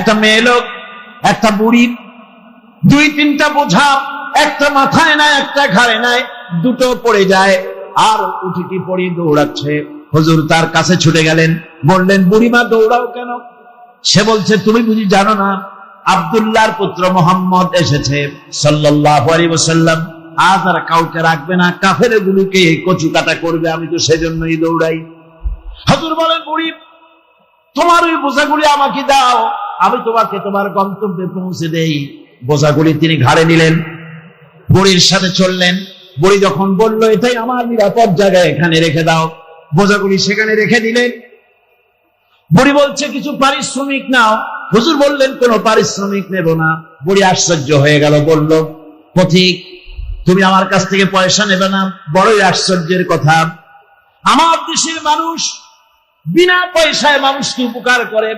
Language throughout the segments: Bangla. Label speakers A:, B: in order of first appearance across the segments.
A: একটা মেয়ে লোক, একটা বুড়ি, 2-3টা বোঝা, একটা মাথায় নাই, একটা ঘাড়ে নাই, দুটো পড়ে যায় আর উঠিটি পড়ি দৌড়াচ্ছে। হুজুর তার কাছে ছুটে গেলেন, বললেন, বুড়িমা দৌড়াও কেন? সে বলছে, তুমি বুঝি জানো না আব্দুল্লাহর পুত্র মুহাম্মদ এসেছে সাল্লাল্লাহু আলাইহি ওয়াসাল্লাম, আজ আর কাউকে রাখবে না, কাফেরগুলোকে কচু কাটা করবে, আমি তো সেজন্যই দৌড়াই। হুজুর বলেন, বুড়ি তোমার ওই বোঝাগুলি আমাকে দাও, আমি তোমাকে তোমার গন্তব্যে পৌঁছে দেই। বোঝাগুলি তিনি ঘাড়ে নিলেন, বুড়ির সাথে চললেন। বুড়ি যখন বলল, এটাই আমার নিরাপদ জায়গায়, এখানে রেখে দাও, বোঝাগুলি সেখানে রেখে দিলেন। বুড়ি বলছে, কিছু পারিশ্রমিক নাও। হুজুর বললেন, কোনো পারিশ্রমিক নেব না। বুড়ি আশ্চর্য হয়ে গেল, বলল, পথিক তুমি আমার কাছ থেকে পয়সা নেবে না? বড়ই আশ্চর্যের কথা, আমার দেশের মানুষ বিনা পয়সায় মানুষকে উপকার করে,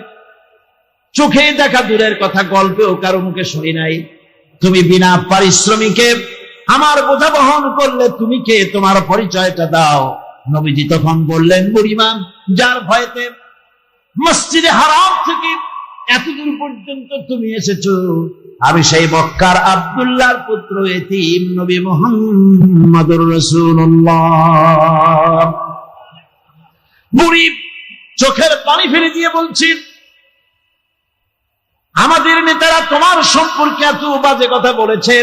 A: চোখে দেখা দূরের কথা, গল্পেও কারো মুখে শুনি নাই। তুমি বিনা পারিশ্রমিকে আমার বোঝা বহন করলে, তুমি কে? তোমার পরিচয়টা দাও। নবীজি তখন বললেন, বুড়িমা, যার ভয়েতে মসজিদে হারাম থেকে এতদূর পর্যন্ত তুমি এসেছো, আমি সেই মক্কার আব্দুল্লাহর পুত্র এতিম নবী মুহাম্মদুর রাসূলুল্লাহ। বুড়ি চোখের পানি ফেলে দিয়ে বলছি, আমাদের নেতারা তোমার সম্পর্কে এত বাজে কথা বলেছে,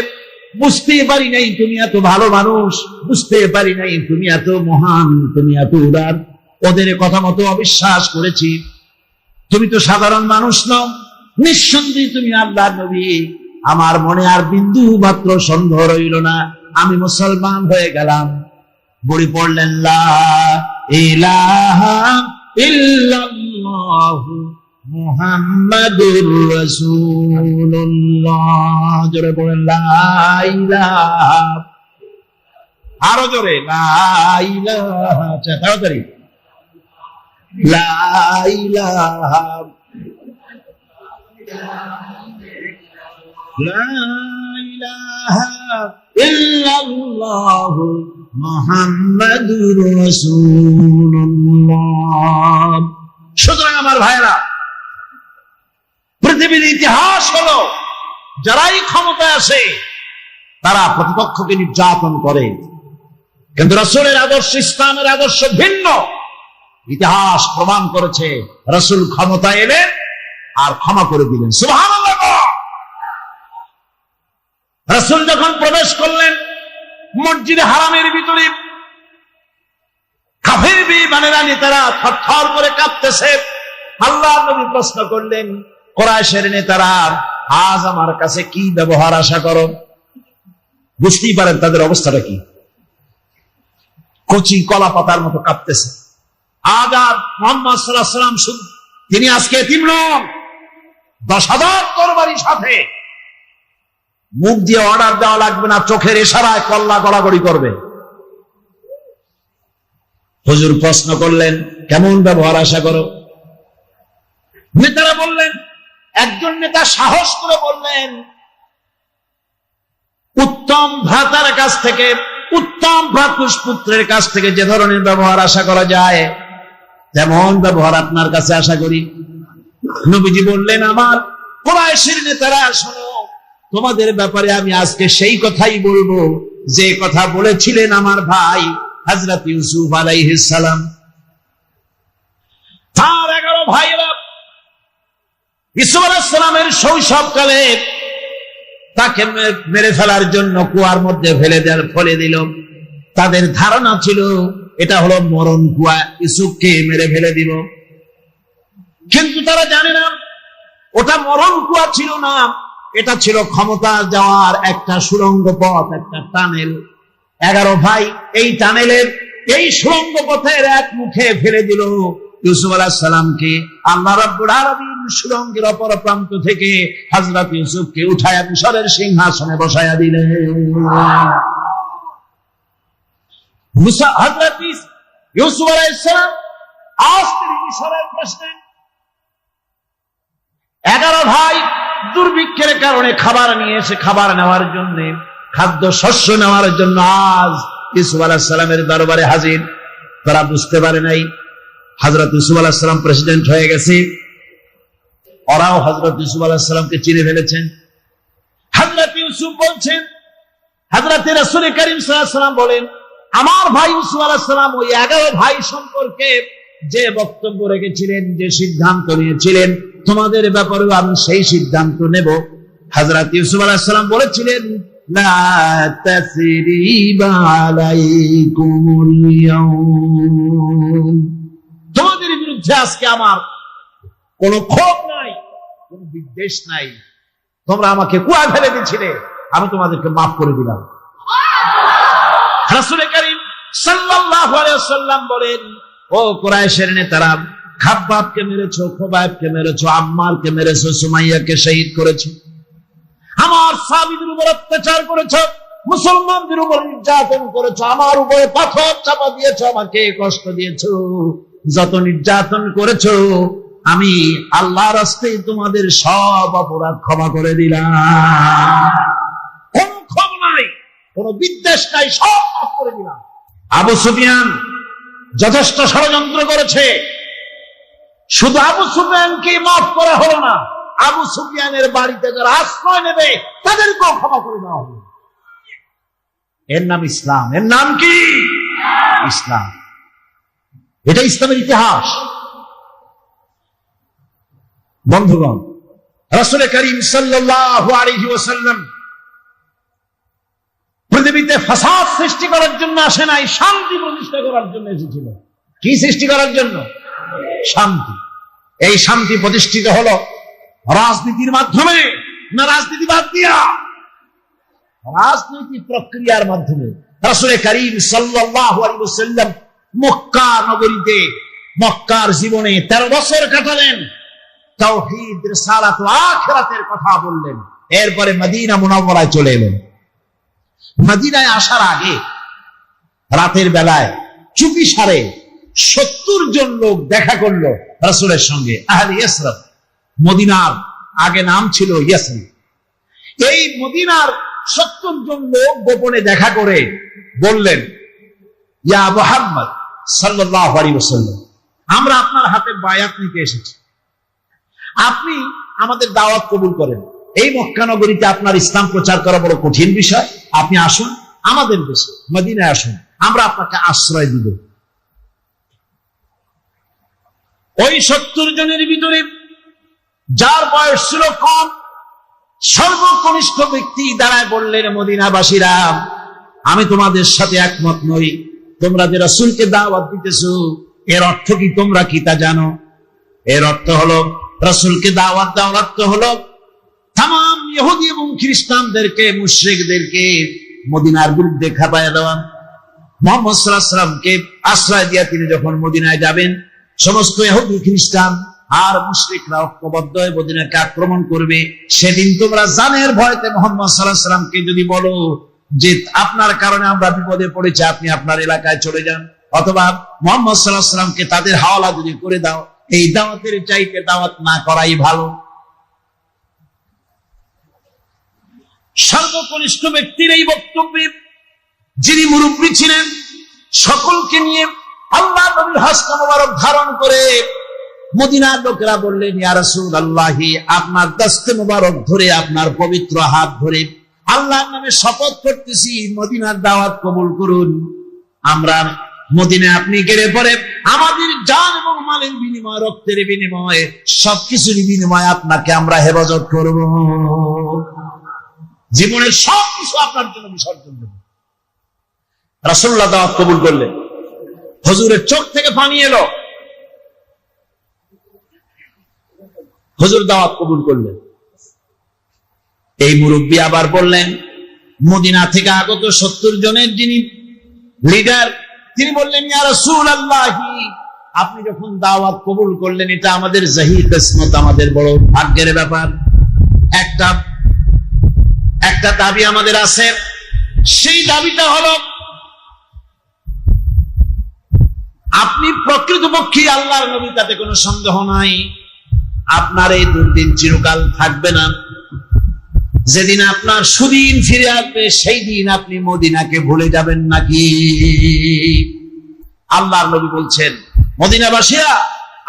A: বুঝতে পারি নাই তুমি এত ভালো মানুষ, বুঝতে পারি নাই তুমি এত মহান, তুমি এত উদার। ওদের কথা মতো অবিশ্বাস করেছি। তুমি তো সাধারণ মানুষ নও, নিঃসন্দেহে তুমি আল্লাহর নবী। আমার মনে আর বিন্দু মাত্র সন্দেহ রইল না, আমি মুসলমান হয়ে গেলাম। বুড়ি পড়লেন, লা ইলাহা ইল্লাল্লাহু মুহাম্মাদুর রাসূলুল্লাহ। জোরে পড়েন, লা ইলাহা, আরো জোরে, লা ইলাহা, তাড়াতাড়ি, লা ইলাহা, লা ইলাহা ইল্লাল্লাহু মুহাম্মাদুর রাসূলুল্লাহ। সুতরাং আমার ভাইরা, পৃথিবীর ইতিহাস হলো, যারাই ক্ষমতায় আসে তারা প্রতিপক্ষকে নির্যাতন করে, কিন্তু রাসূলের আদর্শ, ইসলামের আদর্শ ভিন্ন। ইতিহাস প্রমাণ করেছে, রাসূল ক্ষমতায় এলেন আর ক্ষমা করে দিলেন। সুবহানাল্লাহ। রাসূল যখন প্রবেশ করলেন মসজিদে হারামের ভিতরে, কাফের বেঈমানেরা নেতারা থরথর করে কাঁপতেছে। আল্লাহর নবী প্রশ্ন করলেন, কুরাইশের নেতারা আজ আমার কাছে কি ব্যবহার আশা করো? বুঝতেই পারেন তাদের অবস্থাটা কি, কচি কলা পাতার মতো কাঁপতেছে। আজ আর মুহাম্মদ সাল্লাল্লাহু আলাইহি ওয়াসাল্লাম তিনি আজকে এতিম নন, 10,000 তরবারির সাথে। মুখ দিয়ে অর্ডার দেওয়া লাগবে না, চোখের ইশারায় কল্লা গড়াগড়ি করবে। হুজুর প্রশ্ন করলেন, কেমন ব্যবহার আশা করো? নেতারা বললেন, একজন নেতা সাহস করে বললেন, উত্তম ভ্রাতার কাছ থেকে, উত্তম ভ্রাতুষ্পুত্রের কাছ থেকে যে ধরনের ব্যবহার আশা করা যায়, তেমন ব্যবহার আপনার কাছে আশা করি। নবীজি বললেন, আমার কুরাইশের নেতারা, শোনো, তোমাদের ব্যাপারে আমি আজকে সেই কথাই বলবো যে কথা বলেছিলেন আমার ভাই হযরত ইউসুফ আলাইহিস সালাম। তার 11 ভাইরা ইউসুফ আলাইহিস সালামের শৈশবকালে তাকে মেরে ফেলার জন্য কুয়ার মধ্যে ফেলে দিল। তাদের ধারণা ছিল এটা হলো মরণ কুয়া, ইউসুফকে মেরে ফেলে দিব। কিন্তু তারা জানে না ওটা মরণ কুয়া ছিল না, এটা ছিল ক্ষমতা যাওয়ার একটা সুড়ঙ্গ পথ, একটা টানেল। 11 ভাই এই টানেলের, এই সুড়ঙ্গ পথের এক মুখে ফেলে দিল ইউসুফ আলাইহিস সালামকে। আল্লাহ রাব্বুল আলামিন সুড়ঙ্গের অপর প্রান্ত থেকে হযরত ইউসুফকে উঠায়া মিশরের সিংহাসনে বসায়া দিলেন। হযরত ইউসুফ আলাইহিস সালাম আজ তিনি মিশরের প্রেসিডেন্ট। 11 ভাই দুর্ভিক্ষের কারণে খাবার নিয়ে এসে, খাবার নেওয়ার জন্য, খাদ্য শস্য নেওয়ার জন্য আজ ইউসুফ আলাইহিস সালামের দরবারে হাজির। তারা বুঝতে পারে নাই হযরত ইউসুফ আলাইহিস সালাম প্রেসিডেন্ট হয়ে গেছে। ওরাও হযরত ইউসুফ আলাইহিস সালামকে চিনে ফেলেছেন। হযরত ইউসুফ বলছেন, হযরত রাসূল করিম সাল্লাল্লাহু আলাইহি ওয়াসাল্লাম বলেন, আমার ভাই ইউসুফ আলাইহিস সালাম ওই 11 ভাই সম্পর্কে যে বক্তব্য রেখেছিলেন, যে সিদ্ধান্ত নিয়েছিলেন, তোমাদের ব্যাপারেও আমি সেই সিদ্ধান্ত নেব। হযরত ইউসুফ আলাইহিস সালাম বলেছিলেন, লা তাসরিবা আলাইকুমুল ইয়াউম, তোমাদের বিরুদ্ধে আজকে আমার কোনো ক্ষোভ নাই, কোনো বিদ্বেষ নাই। তোমরা আমাকে কুয়ায় ফেলে দিয়েছিলে, আমি তোমাদেরকে মাফ করে দিলাম। রাসূল করিম সাল্লাল্লাহু আলাইহি ওয়াসাল্লাম বলেন, ও কুরাইশের নেতারা, খাব্বাবকে মেরেছো, খুবাইবকে মেরেছো, আম্মারকে মেরেছো, সুমাইয়াকে শহীদ করেছো, আমার সাহাবীদের উপর অত্যাচার করেছো, মুসলমানদের উপর নির্যাতন করেছো, আমার উপরে পাথর চাপা দিয়েছো, আমাকে কষ্ট দিয়েছো, যত নির্যাতন করেছো আমি আল্লাহর রাস্তায় তোমাদের সব অপরাধ ক্ষমা করে দিলাম। কোন ক্ষোভ নাই, কোন বিদ্বেষ নাই, সব মাফ করে দিলাম। আবু সুফিয়ান যথেষ্ট ষড়যন্ত্র করেছে, শুধু আবু সুফিয়ানকে মাফ করা হলো না, আবু সুফিয়ানের বাড়িতে যারা আশ্রয় নেবে তাদেরকেও ক্ষমা করে দেওয়া হলো। এর নাম ইসলাম। এর নাম কি? ইসলাম। এটা ইসলামের ইতিহাস। বন্ধুগণ, রাসূল করিম সাল্লাল্লাহু আলাইহি ওয়াসাল্লাম পৃথিবীতে ফাসাদ সৃষ্টি করার জন্য আসে নাই, শান্তি প্রতিষ্ঠা করার জন্য এসেছিল। কি সৃষ্টি করার জন্য? শান্তি। এই শান্তি প্রতিষ্ঠিত হলো রাজনীতির মাধ্যমে না রাজনীতি বাদ দিয়া? রাজনৈতিক প্রক্রিয়ার মাধ্যমে। রাসূল করিম সাল্লাল্লাহু আলাইহি ওয়াসাল্লাম মক্কা নগরীতে, মক্কার জীবনে 13 বছর কাটালেন, তাওহীদ, রিসালাত ও আখিরাতের কথা বললেন। এরপরে মদিনা মুনাওয়ারায় চলে এলেন। মদিনায় আসার আগে রাতের বেলায় চুপি সারে 70 জন লোক দেখা করলো রাসূলের সঙ্গে, আহলে ইয়াসরিব। মদিনার আগে নাম ছিল ইয়াসরিব। এই মদিনার 70 জন লোক গোপনে দেখা করে বললেন, ইয়া মুহাম্মদ সাল্লাল্লাহু আলাইহি ওয়াসাল্লাম, আমরা আপনার হাতে বায়াত নিতে এসেছি, আপনি আমাদের দাওয়াত কবুল করেন। এই মক্কা নগরীতে আপনার ইসলাম প্রচার করা বড় কঠিন বিষয়, আপনি আসুন আমাদের দেশে মদিনায় আসুন, আমরা আপনাকে আশ্রয় দিব। ওই 70 জনের ভিতরে যার বয়স ছিল কম, সর্বকনিষ্ঠ ব্যক্তি দাঁড়ায় বললেন, মদিনাবাসীরা, আমি তোমাদের সাথে একমত নই। তোমরা যে রাসূলকে দাওয়াত দিতেছো, এর অর্থ কি তোমরা কি তা জানো? এর অর্থ হলো, রাসূলকে দাওয়াত দেওয়ার অর্থ হলো তামাম ইহুদি এবং খ্রিস্টানদেরকে, মুশরিকদেরকে মদিনার বিরুদ্ধে খাপায়া দেওয়া। মুহাম্মদ সাল্লাল্লাহু আলাইহি ওয়াসাল্লামকে আশ্রয় দিয়ে তিনি যখন মদিনায় যাবেন, সমস্ত ইহুদি, খ্রিস্টান আর মুশরিকরা ঐক্যবদ্ধ হয়ে মদিনাকে আক্রমণ করবে। সেদিন তোমরা জানের ভয়তে মুহাম্মদ সাল্লাল্লাহু আলাইহি ওয়াসাল্লামকে যদি বলো যে আপনার কারণে আমরা বিপদে পড়েছি, আপনি আপনার এলাকায় চলে যান, অথবা মুহাম্মদ সাল্লাল্লাহু আলাইহি ওয়াসাল্লামকে তাদের হাওলা যদি করে দাও, এই দাওয়াতের চাইতে দাওয়াত না করাই ভালো। সর্বকনিষ্ঠ ব্যক্তির এই বক্তব্যে যিনি মুরব্বী ছিলেন, সকলকে নিয়ে আল্লাহর নবীর হস্ত মোবারক ধারণ করে মদিনার লোকেরা বললেন, ইয়া রাসূলুল্লাহ, আপনার দস্তে মোবারক ধরে, আপনার পবিত্র হাত ধরে আল্লাহর নামে শপথ করতেছি, মদিনার দাওয়াত কবুল করুন। আমরা মদিনায় আপনি গেলে পরে আমাদের জান এবং মালের বিনিময়ে, রক্তের বিনিময়ে, সবকিছুর বিনিময়ে আপনাকে আমরা হেফাজত করব, জীবনের সবকিছু আপনার জন্য বিসর্জন দেব। রাসূলুল্লাহ দাওয়াত কবুল করলেন। হুজুরের চোখ থেকে পানি এলো। হুজুর দাওয়াত কবুল করলেন। এই মুরব্বী আবার বললেন, মদিনা থেকে আগত 70 জনের যিনি লিডার, তিনি বললেন, ইয়া রাসূলুল্লাহ, আপনি যখন দাওয়াত কবুল করলেন, এটা আমাদের জাহিদ কিসমত, আমাদের বড় ভাগ্যের ব্যাপার। একটা দাবি আমাদের আছে। সেই দাবিটা হলো, আপনি প্রকৃতপক্ষে আল্লাহর নবী, তাতে কোনো সন্দেহ নাই। আপনার এই দুর্দিন চিরকাল থাকবে না। যেদিন আপনার সুদিন ফিরে আসবে, সেই দিন আপনি মদিনাকে ভুলে যাবেন নাকি? আল্লাহর নবী বলছেন, মদিনাবাসীরা,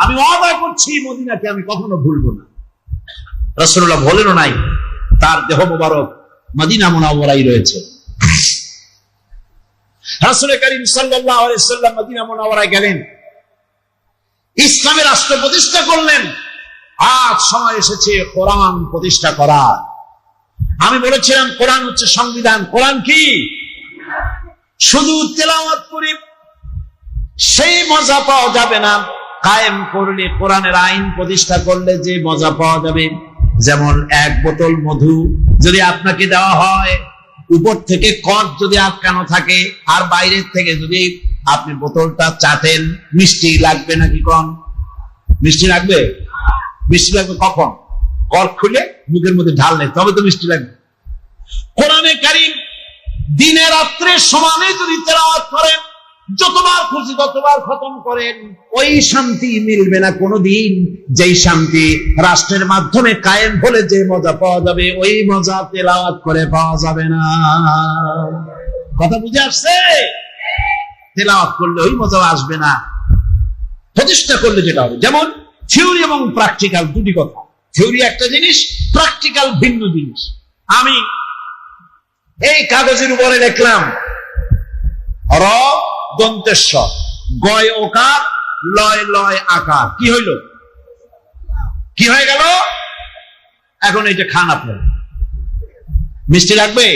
A: আমি ওয়াদা করছি মদিনাকে আমি কখনো ভুলবো না। রাসূলুল্লাহ বলেনও নাই, তার দেহ মোবারক মদিনা মুনাওয়ারায় রয়েছে। রাসূল করিম সাল্লাল্লাহু আলাইহি ওয়াসাল্লাম মদিনা মুনাওয়ারায় গেলেন, ইসলামের রাষ্ট্র প্রতিষ্ঠা করলেন। আজ সময় এসেছে কোরআন প্রতিষ্ঠা করার। আমি বলেছিলাম কোরআন হচ্ছে সংবিধান। কোরআন কি? শুধু তেলাওয়াত করি সেই মজা পাওয়া যাবে না। কায়েম করলে, কোরআনের আইন প্রতিষ্ঠা করলে যে মজা পাওয়া যাবে, যেমন এক বোতল মধু যদি আপনাকে দেওয়া হয়, উপর থেকে কট যদি আটকানো থাকে, আর বাইরের থেকে যদি আপনি বোতলটা চাটেন, মিষ্টি লাগবে নাকি? কম মিষ্টি লাগবে? মিষ্টি লাগবে কখন? কর্ক খুলে মুখের মধ্যে ঢাললে তবে তো মিষ্টি লাগবে। কোরআনে কারীম দিনে রাত্রে সমানে যদি তেলাওয়াত করেন, যতবার খুশি ততবার খতম করেন, ওই শান্তি মিলবে না কোনদিন যেই শান্তি রাষ্ট্রের মাধ্যমে কায়েম হলে যে মজা পাওয়া যাবে, ওই মজা তেলাওয়াত করে পাওয়া যাবে না। কথা বুঝে আসছে? তেলাওয়াত করলে ওই মজা আসবে না, প্রতিষ্ঠা করলে যেটা হবে। যেমন থিওরি এবং প্র্যাকটিক্যাল দুটি কথা। থিওরি একটা জিনিস, প্র্যাকটিক্যাল ভিন্ন জিনিস। আমি এই কাগজের উপরে লিখলাম র দন্তেশ্ব, গয় ওকার, লয় লয় আকার, কি হইল? কি হয়ে গেল? এখন এইটা খান আপনি। মিষ্টি লাগবে?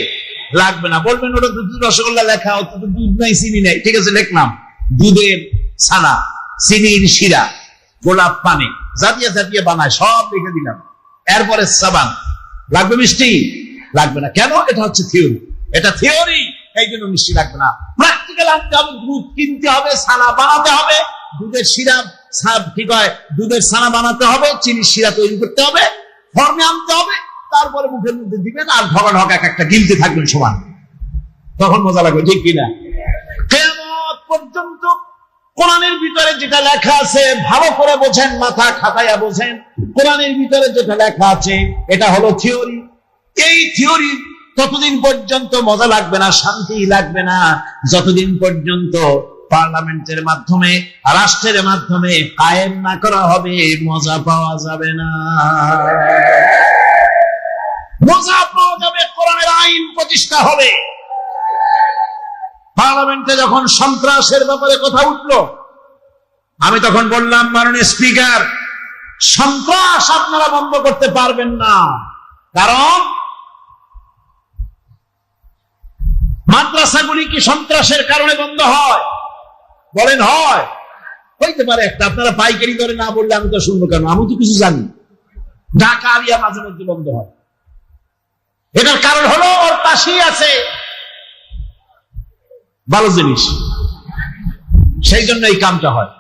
A: লাগবে না। বলবেন ওটা দুধ রসগোল্লা লেখা, অত তো দুধ নাই, চিনি নাই। ঠিক আছে, লিখলাম দুধের ছানা, চিনির শিরা, গোলাপ পানি, জাতীয় জাতীয় বানায়, সব লিখে দিলাম। এরপরে সাবান, লাগবে মিষ্টি? লাগবে না। কেন? এটা হচ্ছে থিওরি। এটা থিওরি, এই জন্য মিষ্টি লাগবে না। প্র্যাকটিক্যাল আনতে হবে, দুধ কিনতে হবে, ছানা বানাতে হবে, দুধের শিরা, কি কয়, দুধের ছানা বানাতে হবে, চিনির শিরা তৈরি করতে হবে, ফর্মে আনতে হবে, তারপরে মুখের মধ্যে দিবেন আর ঢকা ঢকা এক একটা গিলতে থাকবেন সমান, তখন মজা লাগবে। ঠিক কিনা? কিয়ামত পর্যন্ত কোরআনের ভিতরে যেটা লেখা আছে ভালো করে বোঝেন, মাথা খাটাইয়া বোঝেন। কোরআনের ভিতরে যেটা লেখা আছে এটা হলো থিওরি। এই থিওরি ততদিন পর্যন্ত মজা লাগবে না, শান্তি লাগবে না, যতদিন পর্যন্ত পার্লামেন্টের মাধ্যমে, রাষ্ট্রের মাধ্যমে কায়েম না করা হবে, মজা পাওয়া যাবে না। মজা পাওয়া যাবে কোরআনের আইন প্রতিষ্ঠা হবে। পার্লামেন্টে যখন সন্ত্রাসের ব্যাপারে কথা উঠলো, আমি তখন বললাম, মাননীয় স্পিকার, সন্ত্রাস আপনারা বন্ধ করতে পারবেন না, কারণ মাদ্রাসাগুলি কি সন্ত্রাসের কারণে বন্ধ হয়? বলেন হয়? হইতে পারে একটা, আপনারা পাইকারি দরে না বললে আমি তো শুনবো কেন? আমি তো কিছু জানি। ঢাকা আলিয়া মাঝে মধ্যে বন্ধ হয়, এটার কারণ হলো ওর পাশেই আছে ভালো জিনিস, সেই জন্য এই কামটা হয়।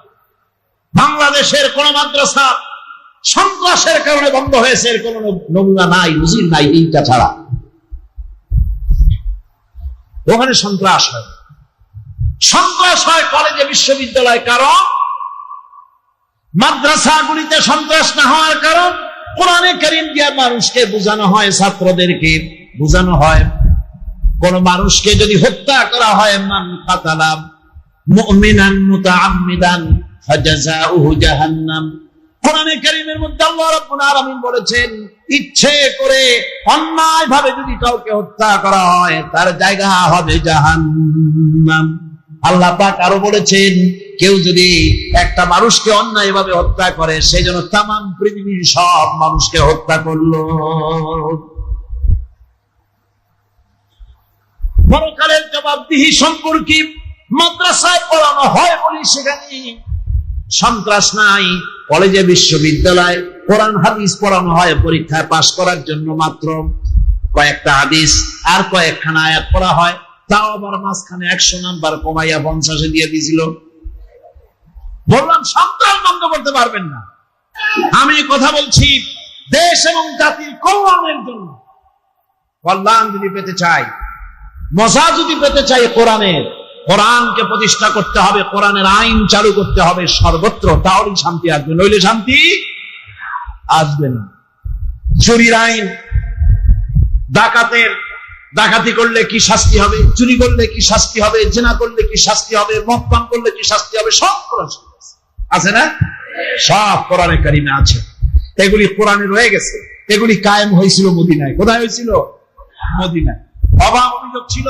A: বাংলাদেশের কোন মাদ্রাসা সন্ত্রাসের কারণে বন্ধ হয়েছে এর কোন নমুনা নাই, নজির নাই, এইটা ছাড়া। ওখানে সন্ত্রাস হয়, সন্ত্রাস হয় কলেজে, বিশ্ববিদ্যালয়। কারণ মাদ্রাসাগুলিতে সন্ত্রাস না হওয়ার কারণ কোরআনে কারীম দিয়ে মানুষকে বোঝানো হয়, ছাত্রদেরকে বোঝানো হয়, কোন মানুষকে যদি হত্যা করা হয়, মান কাতালা মুমিনান মুতাআম্মিদান ফাজাযাউহু জাহান্নাম। কোরআনে কারীমের মধ্যে আল্লাহ রাব্বুল আলামিন বলেছেন, ইচ্ছে করে অন্যায়ভাবে যদি কাউকে হত্যা করা হয়, তার জায়গা হবে জাহান্নাম। আল্লাহ পাক আরো বলেছেন, কেউ যদি একটা মানুষকে অন্যায়ভাবে হত্যা করে, সেই জন্য তামাম পৃথিবীর সব মানুষকে হত্যা করলো। পরকালের জবাবদিহি সম্পর্কে মাদ্রাসায় পড়ানো হয় বলি সেখানে সন্ত্রাস নাই। কলেজে, বিশ্ববিদ্যালয়ে কোরআন হাদিস পড়ানো হয় পরীক্ষায় পাশ করার জন্য, মাত্র কয়েকটা হাদিস আর কয়েকখানা আয়াত পড়া হয়, তাও আবার মাঝখানে 100 নাম্বার কমাইয়া 50 দিয়ে দিয়েছিল। বললাম সন্ত্রাস বন্ধ করতে পারবেন না। আমি কথা বলছি দেশ এবং জাতির কল্যাণের জন্য। কল্যাণ যদি পেতে চাই, মজা যদি পেতে চাই, কোরআনকে প্রতিষ্ঠা করতে হবে, কোরআনের আইন চালু করতে হবে সর্বত্র, তাহলেই শান্তি আসবে, নইলে শান্তি আসবে না। চুরির আইন, ডাকাতি করলে কি শাস্তি হবে, চুরি করলে কি শাস্তি হবে, জিনা করলে কি শাস্তি হবে, মদ পান করলে কি শাস্তি হবে, সব কোরআন আছে না? সব কোরআনে কারিমে আছে। এগুলি কোরআনে রয়ে গেছে। এগুলি কায়েম হয়েছিল মদিনায়। কোথায় হয়েছিল? মদিনায়। অভাব অভিযোগ ছিল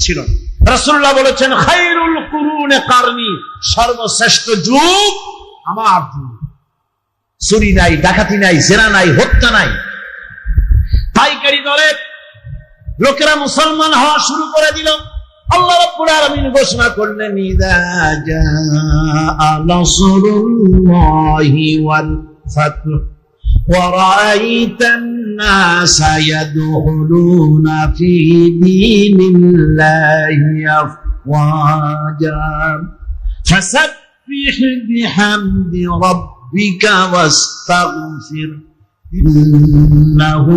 A: ছিল না। রাসূলুল্লাহ বলেছেন, খায়রুল কুরুনে কারনি, সর্বশ্রেষ্ঠ যুগ আমার যুগ। চুরি নাই, ডাকাতি নাই, জেনা নাই, হত্যা নাই। পাইকারি দরে লোকেরা মুসলমান হওয়া শুরু করে দিল। আল্লাহ রাব্বুল আলামিন ঘোষণা করলেন, ইযা জাআ নাসরুল্লাহি ওয়াল ফাতহু ওয়া রাআইতান নাসা ইয়াদখুলুনা ফি দীনিল্লাহি আফওয়াজা ফাসাব্বিহ বিহামদি রাব্বিকা ওয়াস্তাগফির ইন্নাহু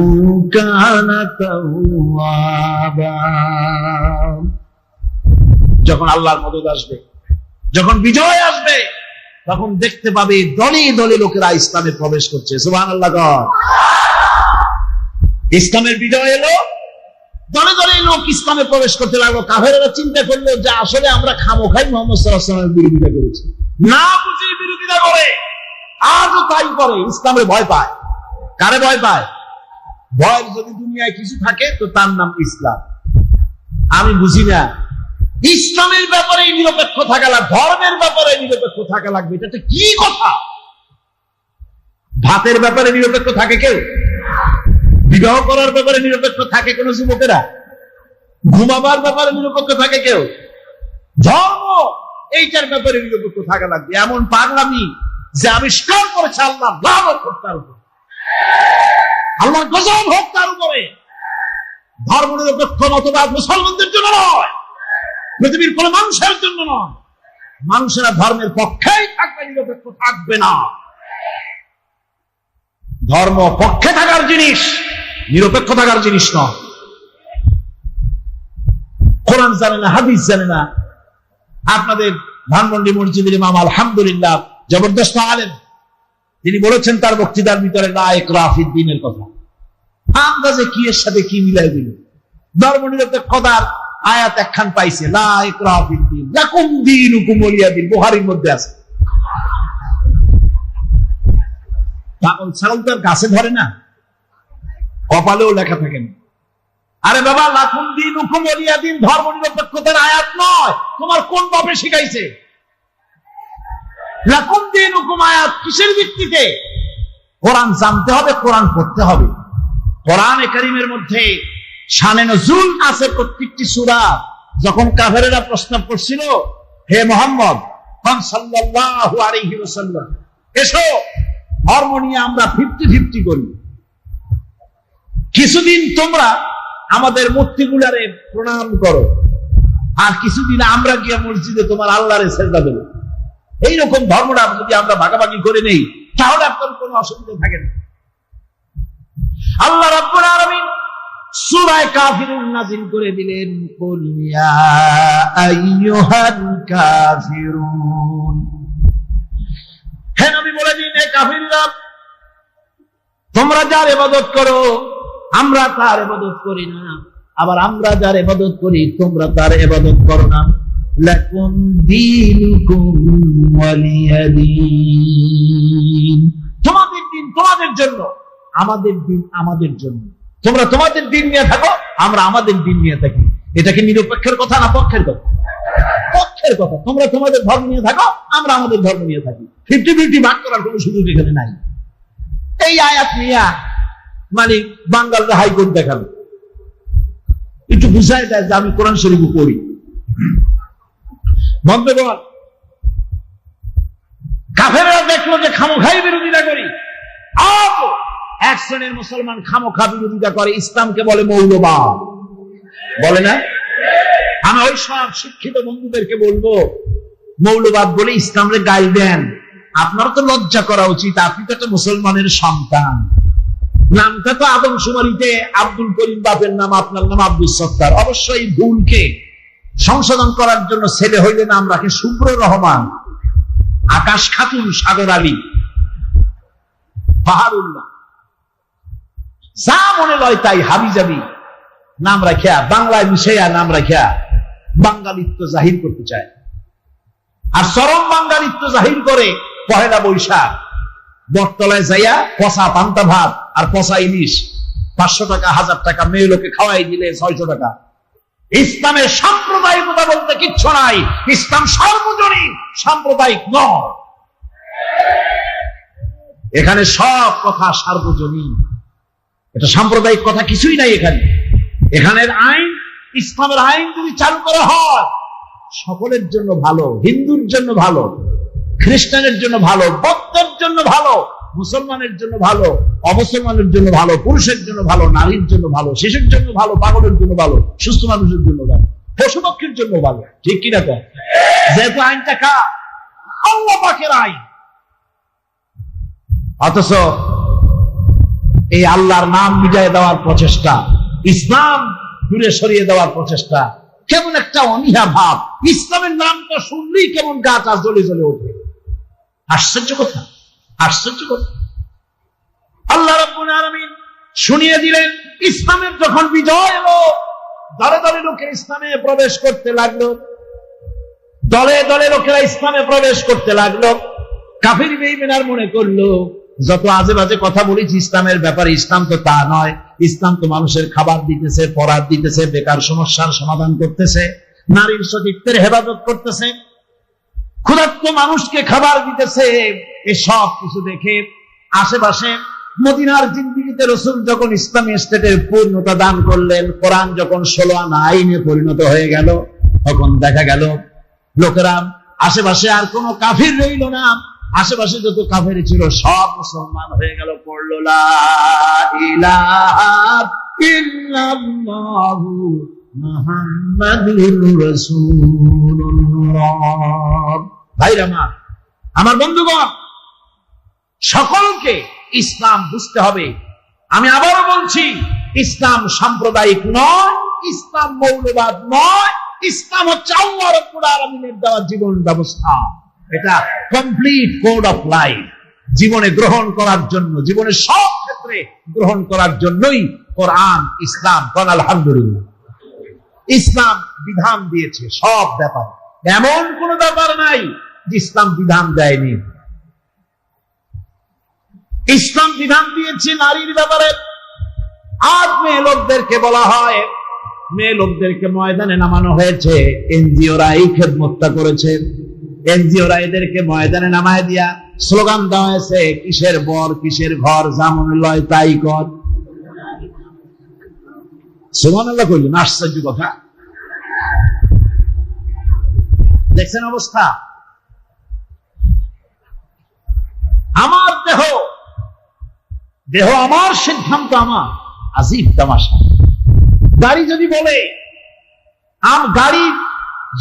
A: কানা তাওয়াবা। যখন আল্লাহর মদদ আসবে, যখন বিজয় আসবে, তখন দেখতে পাবে দলে দলে লোকেরা ইসলামে প্রবেশ করছে। সুবহানাল্লাহ। ইসলামের বিজয় এলো, দলে দলে লোক ইসলামে প্রবেশ করতে লাগলো। কাফেররা চিন্তা করলো যে আসলে আমরা খামোখাই মুহাম্মদ সাল্লাল্লাহু আলাইহি ওয়াসাল্লামের বিরোধিতা করেছি, না বুঝে বিরোধিতা করে। আজও তাই করে, ইসলামের ভয় পায়। কারে ভয় পায়? ভয় যদি দুনিয়ায় কিছু থাকে তো তার নাম ইসলাম। আমি বুঝি না, ইসলামের ব্যাপারে নিরপেক্ষ থাকা লাগবে, ধর্মের ব্যাপারে নিরপেক্ষ থাকা লাগবে, এটা কি কথা? ভাতের ব্যাপারে নিরপেক্ষ থাকে কেউ? বিবাহ করার ব্যাপারে নিরপেক্ষ থাকে কোন যুবকেরা? ঘুমাবার ব্যাপারে নিরপেক্ষ থাকে কেউ? ধর্ম এইটার ব্যাপারে নিরপেক্ষ থাকা লাগবে। এমন পাগলামি যে আবিষ্কার করেছে আল্লাহ, লানত হোক তার উপর, আল্লাহ গজব হোক তার উপরে। ধর্ম নিরপেক্ষ মতবাদ মুসলমানদের জন্য নয়, পৃথিবীর কোন মানুষের জন্য নয়। মানুষেরা ধর্মের পক্ষেই থাকবে, নিরপেক্ষ থাকবে না। ধর্ম পক্ষে থাকার জিনিস, নিরপেক্ষ থাকার জিনিস নয়। কোরআন জানে না, হাদিস জানে না। আপনাদের ধানমন্ডি মসজিদের ইমাম আলহামদুলিল্লাহ জবরদস্ত আলেম, তিনি বলেছেন তার বক্তৃতার ভিতরে লা ইকরাহা ফিদ্দীনের কথা। আন্দাজে কি এর সাথে কি মিলাই দিল? ধর্ম নিরপেক্ষতার আয়াত একখান পাইছে, লা ইকরাহা ফিদ্দীন, লাকুম দীনুকুম ওয়ালিয়া দীন, বুখারীর মধ্যে আছে। পাগল ছাগল তো আর গাছে ধরে না, কপালেও লেখা থাকে না। আরে বাবা, লাকুম দীনুকুম ওয়ালিয়া দীন ধর্ম নিরপেক্ষতার আয়াত নয়। তোমার কোন বাপে শিখাইছে? লাকুম দীনুকুম আয়াত কিসের ভিত্তিতে? কোরআন জানতে হবে, কোরআন পড়তে হবে। কোরআনে কারীমের মধ্যে শানে নজুল আছে প্রত্যেকটি সূরা। যখন কাফেরেরা প্রশ্ন করছিল, হে মুহাম্মদ সাল্লাল্লাহু আলাইহি ওয়াসাল্লাম, এসো ধর্ম নিয়ে আমরা 50-50 করি। কিছুদিন তোমরা আমাদের মূর্তিগুলারে প্রণাম করো, আর কিছুদিন আমরা গিয়ে মসজিদে তোমার আল্লাহরে সেজদা দেব। এইরকম ধর্মটা যদি আমরা ভাগাভাগি করে নেই, তাহলে আপনার কোনো অসুবিধা থাকে না। আল্লাহ রাব্বুল আলামিন সূরা কাফিরুন নাযিল করে দিলেন, কুল ইয়া আইয়ুহাল কাফিরুন, হে নবী বলে দিন, হে কাফিররা, তোমরা যার ইবাদত করো আমরা তার ইবাদত করি না, আবার আমরা যার ইবাদত করি তোমরা তার ইবাদত করো না। লাকুম দীনুকুম ওয়ালিয়া দীন, তোমাদের দিন তোমাদের জন্য, আমাদের দিন আমাদের জন্য। তোমরা তোমাদের দিন নিয়ে থাকো, আমরা আমাদের দিন নিয়ে থাকি। এটা কি নিরপেক্ষের কথা না পক্ষের কথা? পক্ষের কথা। তোমরা তোমাদের ধর্ম নিয়ে থাকো, আমরা আমাদের ধর্ম নিয়ে থাকি। 50-50 ভাগ করার কোন সুযোগ এখানে নাই। এই আয়াত নিয়ে মানে বাঙ্গালরা হাইকোর্ট দেখাবে, একটু বুঝাই দেয় যে আমি কোরআন শরীফ পড়ি। বন্ধুগণ, কাফেররা দেখলো যে খামোখাই বিরোধিতা করি। আজ এক শ্রেণীর মুসলমান খামোখা বিরোধিতা করে, ইসলামকে বলে মৌলবাদ, বলে না? আমি ওই সব শিক্ষিত বন্ধুদেরকে বলবো, মৌলবাদ বলে ইসলামকে গাল দেন, আপনার তো লজ্জা করা উচিত। আপনি তো একটা মুসলমানের সন্তান, নামটা তো আদমশুমারিতে আব্দুল করিম বাপের নাম, আপনার নাম আব্দুল সত্তার। অবশ্যই ভুলকে সংশোধন করার জন্য ছেলে হইলে নাম রাখে শুভ্র রহমান, আকাশ খাতুন, সাগর আলী, বাহারুল্লাহ, যা মনে লয় তাই হাবিজাবি নাম রাখিয়া, বাংলায় মিশাইয়া নাম রাখিয়া বাঙালিত্ব জাহির করতে চায়। আর চরম বাঙালিত্ব জাহির করে পহেলা বৈশাখ বটতলায় যাইয়া পচা পান্তা ভাত আর পচা ইলিশ 500 টাকা 1000 টাকা, মেয়ে লোকে খাওয়াই দিলে 600 টাকা। ইসলামের সাম্প্রদায়িকতা বলতে কিচ্ছু নাই। ইসলাম সর্বজনীন, সাম্প্রদায়িক নয়। এখানে সব কথা সার্বজনীন, এটা সাম্প্রদায়িক কথা কিছুই নাই এখানে। এখানের আইন, ইসলামের আইন যদি চালু করা হয় সকলের জন্য ভালো, হিন্দুর জন্য ভালো, খ্রিস্টানের জন্য ভালো, বৌদ্ধের জন্য ভালো, মুসলমানের জন্য ভালো, অমুসলমানের জন্য ভালো, পুরুষের জন্য ভালো, নারীর জন্য ভালো, শিশুর জন্য ভালো, পাগলের জন্য ভালো, সুস্থ মানুষের জন্য ভালো, পশু পক্ষীর জন্য ভালো। ঠিক কিনা কর? যেহেতু আইনটা আল্লাহ পাকের আইন, অথচ এই আল্লাহর নাম মিটাই দেওয়ার প্রচেষ্টা, ইসলাম দূরে সরিয়ে দেওয়ার প্রচেষ্টা, কেমন একটা অনীহা ভাব। ইসলামের নামটা শুনলেই কেমন গাটা জ্বলে জ্বলে ওঠে। আশ্চর্য কথা, আশ্চর্য কথা। আল্লাহ রাব্বুল আলামিন শুনিয়ে দিলেন, ইসলামের যখন বিজয় এলো, দলে দলে লোকে ইসলামে প্রবেশ করতে লাগলো, দলে দলে লোকেরা ইসলামে প্রবেশ করতে লাগলো। কাফির বেঈমান মনে করলো যত আজে বাজে কথা বলেছি ইসলামের ব্যাপারে, ইসলাম তো তা নয়। ইসলাম তো মানুষের খাবার দিতেছে, পরার দিতেছে, বেকার সমস্যার সমাধান করতেছে, নারীর সতীত্বের হেফাজত করতেছে, ক্ষুধার্ত মানুষকে খাবার দিতেছে। এসব কিছু দেখে আশেপাশে মদিনার জিন্দেগিতে রাসূল যখন ইসলামী স্টেটের পূর্ণতা দান করলেন, কোরআন যখন 16 আনা আইনে পরিণত হয়ে গেল, তখন দেখা গেল লোকেরা আশেপাশে আর কোনো কাফির রইল না। আশেপাশে যত কাফের ছিল সব মুসলমান হয়ে গেল, পড়ল লা ইলাহা ইল্লাল্লাহু মুহাম্মাদুর রাসূলুল্লাহ। ভাইরা আমার বন্ধুগণ, সকলকে ইসলাম বুঝতে হবে। আমি আবারও বলছি, ইসলাম সাম্প্রদায়িক নয়, ইসলাম মৌলবাদ নয়, ইসলাম হচ্ছে আল্লাহ রাব্বুল আলামিনের দেওয়া জীবন ব্যবস্থা। এটা কমপ্লিট কোড অফ লাইফ, জীবনে গ্রহণ করার জন্য, জীবনের সব ক্ষেত্রে গ্রহণ করার জন্যই কোরআন, ইসলাম। আলহামদুলিল্লাহ, ইসলাম বিধান দিয়েছে সব ব্যাপারে, এমন কোন ব্যাপার নাই যে ইসলাম বিধান দেয়নি। ইসলাম বিধান দিয়েছে নারীর ব্যাপারে। আজ মেয়ে লোকদেরকে বলা হয়, মেয়ে লোকদেরকে ময়দানে নামানো হয়েছে, এনজিওরা এই খেদমতটা করেছে। এনজিওরা এদেরকে ময়দানে নামায় দিয়া স্লোগান দেওয়া হয়েছে, কিসের বর কিসের ঘর, যেমন লয় তাই কর। সুবহানাল্লাহ কইলেন, আশ্চর্য কথা। দেখছেন অবস্থা? আমার দেহ, দেহ আমার, সিদ্ধান্ত আমার। আজীব তামাশা। গাড়ি যদি বলে, গাড়ি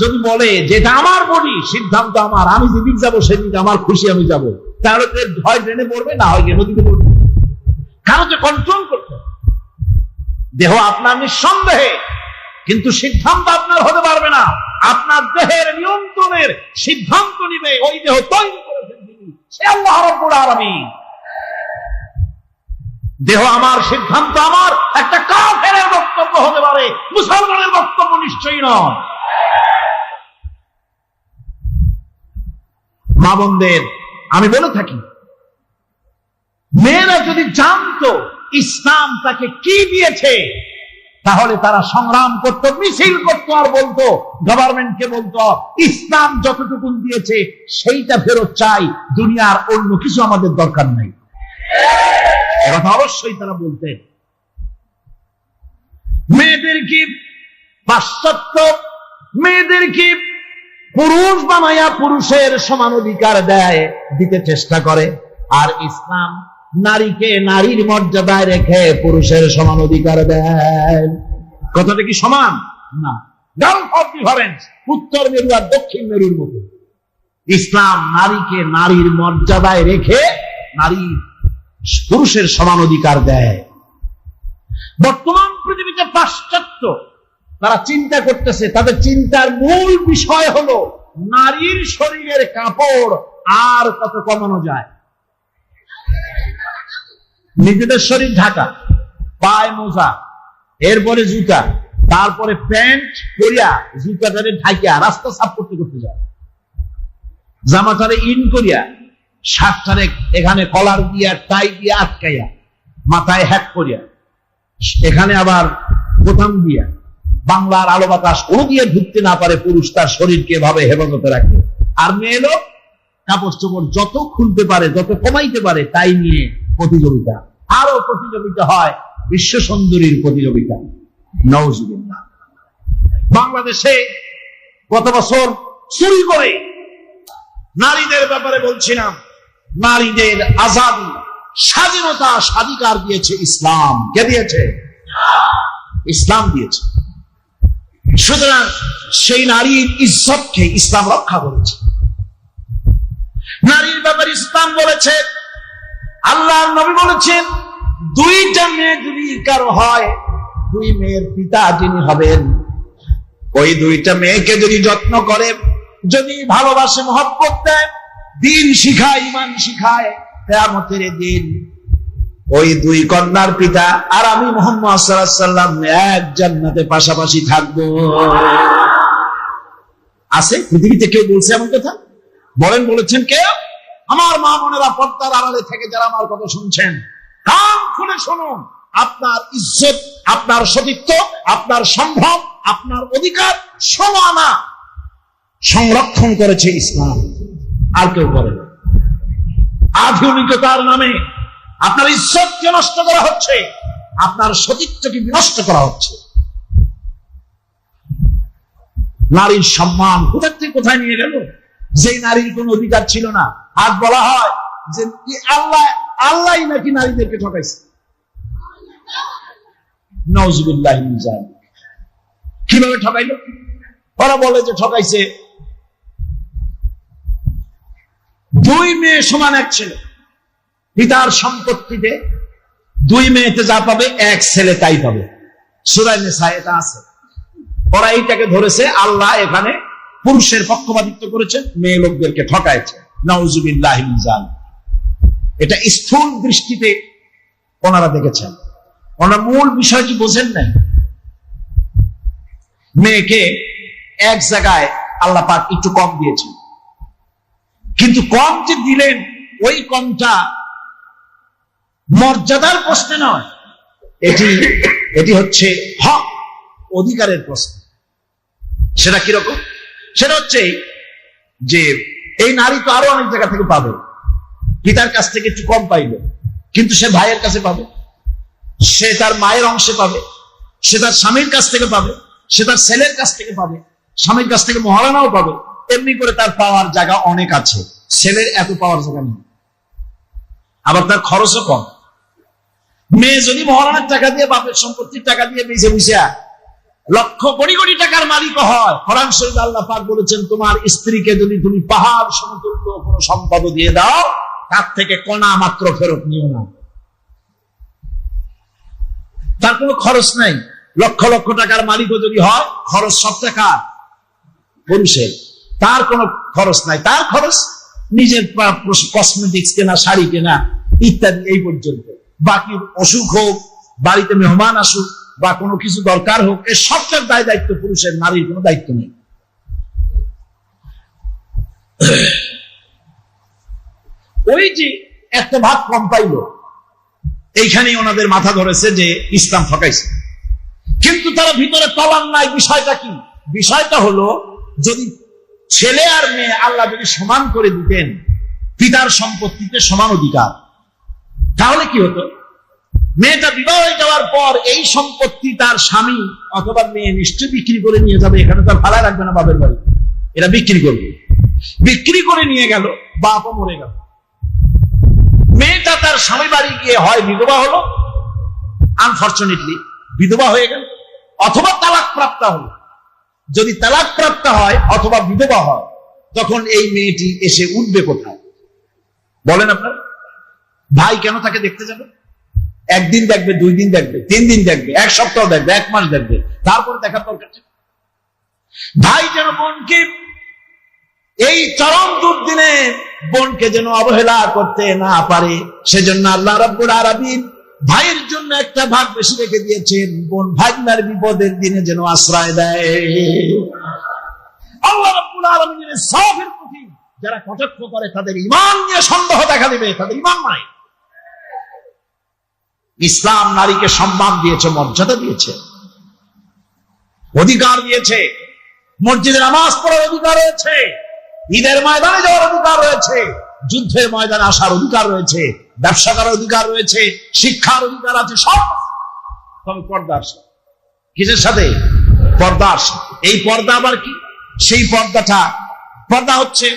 A: যদি বলে যে এটা আমার বডি, সিদ্ধান্ত আমার, আমি যেদিক যাবো সেদিক আমার খুশি আমি যাব, তাহলে হয় ট্রেনে পড়বে, না হয় নদীতে পড়বে। কারণ যে কন্ট্রোল করতে, দেহ আপনার নিঃসন্দেহে, কিন্তু সিদ্ধান্ত আপনার হতে পারবে না। আপনার দেহের নিয়ন্ত্রণের সিদ্ধান্ত নিবে ওই দেহ তৈরি করেছেন যিনি, সে আল্লাহ রাব্বুল আলামিন। দেহ আমার, সিদ্ধান্ত আমার, একটা কাফেরের বক্তব্য হতে পারে, মুসলমানের বক্তব্য নিশ্চয়ই নয়। মা বোনদের আমি বলে থাকি, মেয়েরা যদি জানতো ইসলাম তাকে কি দিয়েছে, তাহলে তারা সংগ্রাম করত, মিছিল করত, আর বলতো, গভর্নমেন্টকে বলতো, ইসলাম যতটুকু দিয়েছে সেইটা ফেরত চাই, দুনিয়ার অন্য কিছু আমাদের দরকার নাই। কথা অবশ্যই তারা বলতেন। মেয়েদেরকে পাশ্চাত্য, মেয়েদেরকে পুরুষ বানায়া পুরুষের সমান অধিকার দেয়, দিতে চেষ্টা করে। আর ইসলাম নারীকে নারীর মর্যাদায় রেখে পুরুষের সমান অধিকার দেয়। কথাটা কি সমান? না, গালফ অফ ডিফারেন্স, উত্তর মেরু আর দক্ষিণ মেরুর মতো। ইসলাম নারীকে নারীর মর্যাদায় রেখে নারী পুরুষের সমান অধিকার দেয়। বর্তমান পৃথিবীতে পাশ্চাত্য, তারা চিন্তা করতেছে, তাদের চিন্তার মূল বিষয় হলো নারীর শরীরের কাপড় আর কত কমানো যায়। নিজেদের শরীর ঢাকা, পায়ে মোজা, এরপরে জুতা, তারপরে প্যান্ট করিয়া জুতাটারে ঢাকিয়া রাস্তা সাফ করতে করতে যায়, জামাটারে ইন করিয়া, শার্টটারে এখানে কলার দিয়া টাই দিয়া আটকাইয়া, মাথায় হ্যাক করিয়া, এখানে আবার বোতাম দিয়া, বাংলার আলো বাতাস কোনো দিয়ে ঢুকতে না পারে, পুরুষ তার শরীরকে এভাবে হেফাজতে রাখে। আর মেয়ে লোক কাপড় চোপড় যত খুলতে পারে, যত কমাইতে পারে, তাই নিয়ে প্রতিযোগিতা। আরো প্রতিযোগিতা হয় বিশ্ব সুন্দরীর প্রতিযোগিতা। নাউজুবিল্লাহ। বাংলাদেশে গত বছর চুরি করে নারীদের ব্যাপারে বলছিলাম, নারীদের আজাদী, স্বাধীনতা, স্বাধিকার দিয়েছে ইসলাম। কে দিয়েছে? ইসলাম দিয়েছে। সুতরাং সেই নারীর ইজ্জতকে ইসলাম রক্ষা করেছে। নারীর ব্যাপারে ইসলাম বলেছে, আল্লাহর নবী বলেছেন, দুইটা মেয়ে যদি কারো হয়, দুই মেয়ের পিতা যিনি হবেন, ওই দুইটা মেয়েকে যদি যত্ন করে, যদি ভালোবাসে, মহব্বত দেয়, দিন শিখায়, ইমান শিখায়, কিয়ামতের দিন ওই দুই কন্যার পিতা আর আমি মুহাম্মদ সাল্লাল্লাহু আলাইহি ওয়াসাল্লাম এক জান্নাতে পাশাপাশি থাকবো। আছে পৃথিবীতে কেউ বলছে এমন কথা? বলেন, বলেছেন কেউ? আমার মা বোনেরা, পর্দার আড়ালে থেকে যারা আমার কথা শুনছেন, কান খুলে শুনুন। আপনার ইজ্জত, আপনার সতীত্ব, আপনার সম্ভব, আপনার অধিকার সমানা সংরক্ষণ করেছে ইসলাম, আর কেউ করে না। আধুনিকতার নামে আপনার ইজ্জতকে নষ্ট করা হচ্ছে, আপনার সতীত্বকে বিনষ্ট করা হচ্ছে। নারীর সম্মান কোথা থেকে কোথায় নিয়ে গেল? যেই নারীর কোন অধিকার ছিল না। আজ বলা হয় যে আল্লাহ নাকি নারীদেরকে ঠকাইছে। নাউজুবিল্লাহ মিন যালিক। কিভাবে ঠকাইলো? ওরা বলে যে ঠকাইছে, দুই মেয়ে সমান এক ছেলে, পিতার সম্পত্তিতে দুই মেয়েতে যা পাবে এক ছেলে তাই পাবে। সূরা নিসা এটা আছে। ওরা এইটাকে ধরেছে আল্লাহ এখানে পুরুষের পক্ষপাতিত্ব করেছে, মেয়ে লোকদেরকে ঠকাইছে। নাউজুবিল্লাহ মিন যালিক। এটা স্থূল দৃষ্টিতে ওনারা দেখেছেন, ওনারা মূল বিষয়টি বোঝেন নাই। মেয়েকে এক জায়গায় আল্লাহ পাক একটু কম দিয়েছেন, কিন্তু কম যে দিলেন, ওই কমটা মর্যাদার প্রশ্নে নয়, এটি হচ্ছে হক, অধিকারের প্রশ্ন। সেটা কিরকম? সেটা হচ্ছে যে এই নারী তো আরো অনেক জায়গা থেকে পাবে, পিতার কাছ থেকে একটু কম পাইল, কিন্তু সে ভাইয়ের কাছে পাবে, সে তার মায়ের অংশে পাবে, সে তার স্বামীর কাছ থেকে পাবে, সে তার ছেলের কাছ থেকে পাবে, স্বামীর কাছ থেকে মহারানাও পাবে। এমনি করে তার পাওয়ার জায়গা অনেক আছে, ছেলের এত পাওয়ার জায়গা নেই। আবার তার খরচও কম। মেয়ে যদি মহারানার টাকা দিয়ে, বাপের সম্পত্তির টাকা দিয়ে বেঁচে বসে লক্ষ কোটি কোটি টাকার মালিক হয়, কোরআন শরীফে আল্লাহ পাক বলেছেন, তোমার স্ত্রীকে যদি তুমি পাহাড় সমতুল্য কোনো সম্পদ দিয়ে দাও, তার থেকে কণা মাত্র ফেরত নিও না। তার কোনো খরচ নাই। লক্ষ লক্ষ টাকার মালিকও যদি হয়, খরচ সব টাকা পুরুষের, তার কোনো খরচ নাই। তার খরচ নিজের কসমেটিক্স কেনা, শাড়ি কেনা ইত্যাদি, এই পর্যন্ত। বাকি অসুখ হোক, বাড়িতে মেহমান আসুক, বা কোনো কিছু দরকার হোক, এর সবটার দায় দায়িত্ব পুরুষের, নারীর কোনো দায়িত্ব নেই। ওই যে একটা ভাগ কম পাইল, এইখানেই ওনাদের মাথা ধরেছে যে ইসলাম ঠকাইছে। কিন্তু তারা ভিতরে তলান নাই। বিষয়টা কি? বিষয়টা হলো, যদি ছেলে আর মেয়ে আল্লাহ যদি সমান করে দিতেন, পিতার সম্পত্তিতে সমান অধিকার, তাহলে কি হতো? মেয়েটা বিবাহ হয়ে যাওয়ার পর এই সম্পত্তি তার স্বামী অথবা মেয়ে নিশ্চয় বিক্রি করে নিয়ে যাবে। এখানে তার ভাড়া রাখবে না বাপের বাড়ি, এরা বিক্রি করবে। বিক্রি করে নিয়ে গেল, বাপও মরে গেল। মেয়েটা তার স্বামী বাড়ি গিয়ে হয় বিধবা হলো, আনফরচুনেটলি বিধবা হয়ে গেল, অথবা তালাক প্রাপ্ত হলো। যদি তালাক প্রাপ্ত হয় অথবা বিধবা হয়, তখন এই মেয়েটি এসে উঠবে কোথায় বলেন আপনার? ভাই কেন তাকে দেখতে যাবে? একদিন দেখবে, 2 দিন দেখবে, 3 দিন দেখবে, 1 সপ্তাহ দেখবে, 1 মাস দেখবে, তারপরে দেখার দরকার। ভাই যেন বোনকে এই চরম দুর্দিনে বোনকে যেন অবহেলা করতে না পারে, সেজন্য আল্লাহ রাব্বুল আলামিন ভাইয়ের জন্য একটা ভাগ বেশি রেখে দিয়েছেন, বোন ভাগনার বিপদের দিনে যেন আশ্রয় দেয়। আল্লাহ রাব্বুল আলামিনের সাফের প্রতি যারা কটাক্ষ করে, তাদের ঈমান নিয়ে সন্দেহ দেখা দিবে, তাদের ঈমান নাই। ইসলাম নারীকে সম্মান দিয়েছে, মর্যাদা দিয়েছে, অধিকার দিয়েছে। মসজিদে নামাজ পড়ার অধিকার রয়েছে, ঈদের ময়দানে যাওয়ার অধিকার রয়েছে, যুদ্ধের ময়দানে আসার অধিকার রয়েছে, ব্যবসা করার অধিকার রয়েছে, শিক্ষার অধিকার আছে, সব। তবে পর্দার সাথে, কিসের সাথে? পর্দার সাথে। এই পর্দা আবার কি? সেই পর্দা হচ্ছে,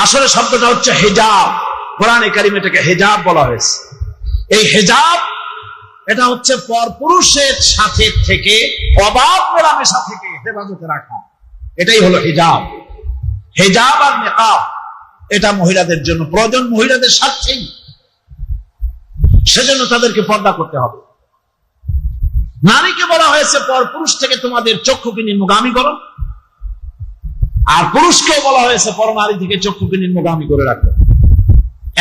A: আসলে শব্দটা হচ্ছে হেজাব। কোরআনে কারিমে এটাকে হেজাব বলা হয়েছে। এই হেজাব এটা হচ্ছে পরপুরুষের সাথে থেকে, অবাধ মেলামেশা থেকে হেফাজতে রাখা, এটাই হলো হিজাব। হিজাব আর নিকাব এটা মহিলাদের জন্য প্রয়োজন, মহিলাদের স্বার্থেই, সেজন্য তাদেরকে পর্দা করতে হবে। নারীকে বলা হয়েছে পরপুরুষ থেকে তোমাদের চক্ষুকে নিম্নগামী করো, আর পুরুষকেও বলা হয়েছে পরনারী থেকে চক্ষুকে নিম্নগামী করে রাখো।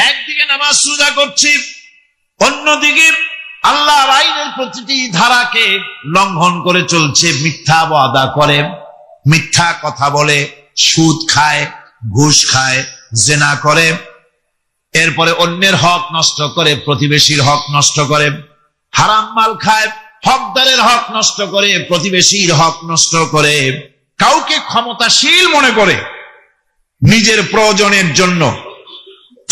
A: একদিকে নামাজ রোজা করছি, অন্যদিকে আল্লাহর আইনের প্রতিটি ধারাকে লঙ্ঘন করে চলছে, মিথ্যা ওয়াদা করে, মিথ্যা কথা বলে, সুদ খায়, ঘুষ খায়, জেনা করে, এরপরে অন্যের হক নষ্ট করে, প্রতিবেশীর হক নষ্ট করে, হারাম মাল খায়, হকদারের হক নষ্ট করে, প্রতিবেশীর হক নষ্ট করে, কাউকে ক্ষমতাশীল মনে করে নিজের প্রয়োজনের জন্য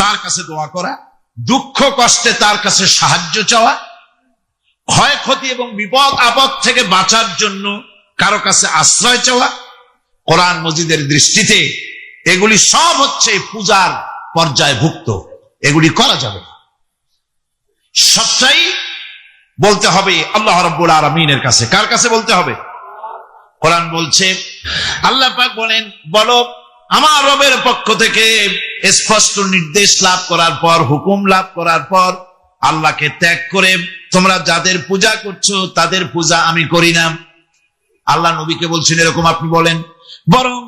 A: তার কাছে দোয়া করা, দুঃখ কষ্টে তার কাছে সাহায্য চাওয়া, ক্ষয়ক্ষতি এবং বিপদ আপদ থেকে বাঁচার জন্য কারো কাছে আশ্রয় চাওয়া। কোরআন মজিদের দৃষ্টিতে এগুলি সব হচ্ছে পূজার পর্যায়ভুক্ত, এগুলি করা যাবে না। সবটাই বলতে হবে আল্লাহ রাব্বুল আলামিনের কাছে। কার কাছে বলতে হবে? কোরআন বলছে, আল্লাহ পাক বলেন, বলো আমার রবের পক্ষ থেকে স্পষ্ট নির্দেশ লাভ করার পর, হুকুম লাভ করার পর, আল্লাহকে ত্যাগ করে তোমরা যাদের পূজা করছো তাদের পূজা আমি করি না। আল্লাহ নবীকে বলছেন এরকম আপনি বলেন, বরং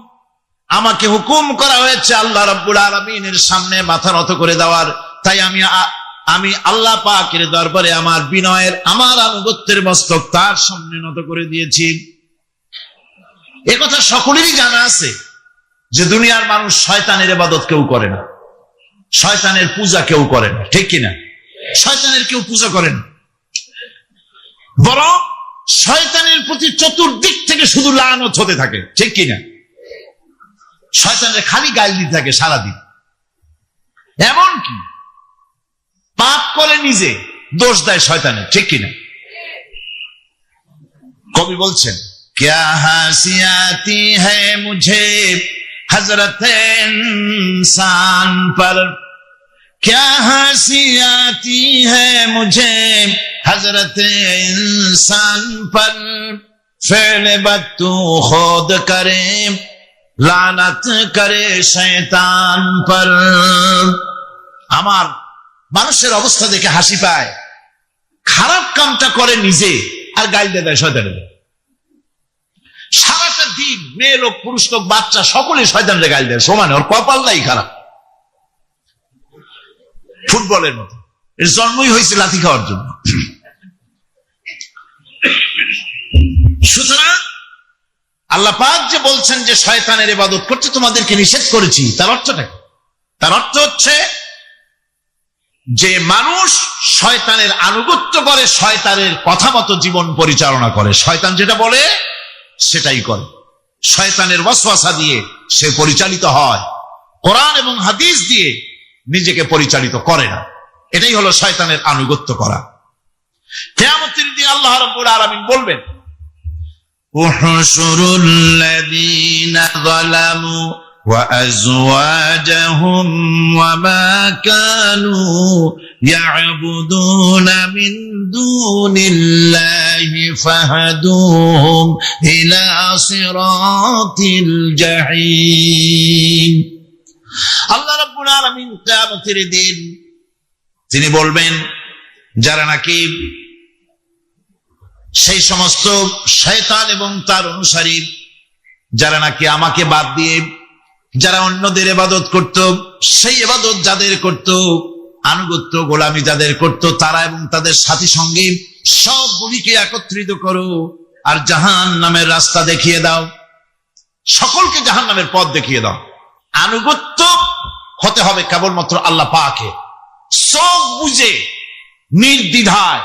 A: আমাকে হুকুম করা হয়েছে আল্লাহ রাব্বুল আলামিনের সামনে মাথা নত করে দেওয়ার। তাই আমি আল্লাহ পাকের দরবারে আমার বিনয়ের, আমার আনুগত্যের মস্তক তার সামনে নত করে দিয়েছি। এ কথা সকলেরই জানা আছে যে দুনিয়ার মানুষ শয়তানের ইবাদত কেউ করে না, শয়তানের পূজা কেউ করে না, ঠিক কিনা? শয়তানের কেউ পূজা করে না, বরং শয়তানের প্রতি চতুর্দিক থেকে শুধু লানত হতে থাকে, ঠিক কিনা? শয়তানের খালি গাল দিতে থাকে সারাদিন, এমনকি পাপ করে নিজে দোষ দেয় শয়তানের, ঠিক কিনা? কবি বলছেন, क्या हंसी आती है मुझे हजरत इंसान पर, क्या हंसी आती है मुझे हजरत इंसान पर, फेल बद तू खुद करे लानत करे शैतान पर। আমার মানুষের অবস্থা দেখে হাসি পায়, খারাপ কামটা করে নিজে আর গাল দেয় শয়তানের। সারাটা দিন মেয়ে লোক, পুরুষ লোক, বাচ্চা সকলে শয়তানরে গাল দেয় সমানে, ওর কপালটাই খারাপ, ফুটবলের মতো। এর জন্মই হয়েছে লাথি খাওয়ার জন্য। সুতরাং আল্লাহ পাক যে বলছেন যে শয়তানের ইবাদত করতে তোমাদেরকে নিষেধ করেছি, তার অর্থটা কি? তার অর্থ হচ্ছে যে মানুষ শয়তানের আনুগত্য করে, শয়তানের কথা মতো জীবন পরিচালনা করে, শয়তান যেটা বলে সেটাই করে, শয়তানের ওয়াসওয়াসা দিয়ে সে পরিচালিত হয়, কোরআন এবং হাদিস দিয়ে নিজেকে পরিচালিত করে না। এটাই হলো শয়তানের আনুগত্য করা। কিয়ামতের দিন আল্লাহ রাব্বুল আলামিন বলবেন, উহশুরুল লাযীনা যালামু ওয়া আযওয়াজাহুম ওয়া মা কানু ইয়াবুদুনা মিন দুনিল্লাহি ফাহাদুহুম ইলা সিরাতিল জাহিম। আল্লাহ রাব্বুল আলামিন কিয়ামতের দিন তিনি বলবেন, যারা নাকি সেই সমস্ত শয়তান এবং তার অনুসারী, যারা নাকি আমাকে বাদ দিয়ে যারা অন্যদের ইবাদত করত, সেই ইবাদত যাদের করত, আনুগত্য গোলামি যাদের করত, তারা এবং তাদের সাথী সঙ্গী সবগুলিকে একত্রিত করো আর জাহান্নামের রাস্তা দেখিয়ে দাও, সকলকে জাহান্নামের পথ দেখিয়ে দাও। আনুগত্য হতে হবে কেবলমাত্র আল্লাহ পাকে, সব বুঝে নির্দ্বিধায়